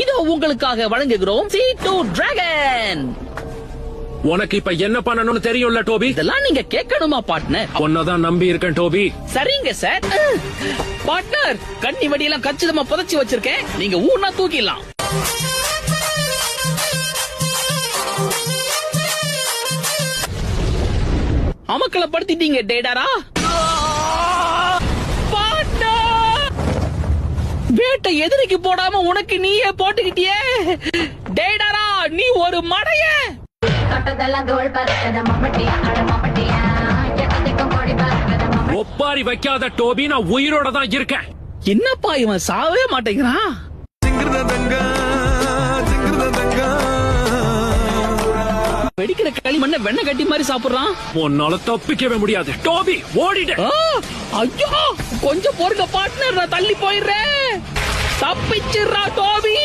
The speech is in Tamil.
இதோ உங்களுக்காக வழங்குகிறோம் C2 டிராகன். உனக்கு இப்ப என்ன பண்ணணும்னு தெரியும்ல டோபி. இதெல்லாம் நீங்க கேட்கணுமா பார்ட்னர்? உன்னதான் நம்பி இருக்கேன் டோபி. சரிங்க சார். பார்ட்னர், கண்ணி வடியெல்லாம் கச்சிதமா புதைச்சு வச்சிருக்கேன். நீங்க ஊர்னா தூக்கிடலாம். அமக்களை படுத்திட்டீங்க டேடாரா. வேட்டை எதிரிக்கு போடாம உனக்கு நீயே போட்டுக்கிட்டியே டேடாரா. நீ ஒரு மடைய. ஒப்பாரி வைக்காத டோபி, நான் உயிரோட தான் இருக்கேன். என்னப்பா இவன் சாவே மாட்டேங்கிறான். வெடிக்கிற களிமண்ண வெண்ணெய் கட்டி மாதிரி சாப்பிடுறான். உன்னால தப்பிக்கவே முடியாது டோபி, ஓடிடு. ஐயோ, கொஞ்சம் பொறுங்க பார்ட்னர், நான் தள்ளி போயிடுறேன். தப்பிச்சிடுறா டோபி.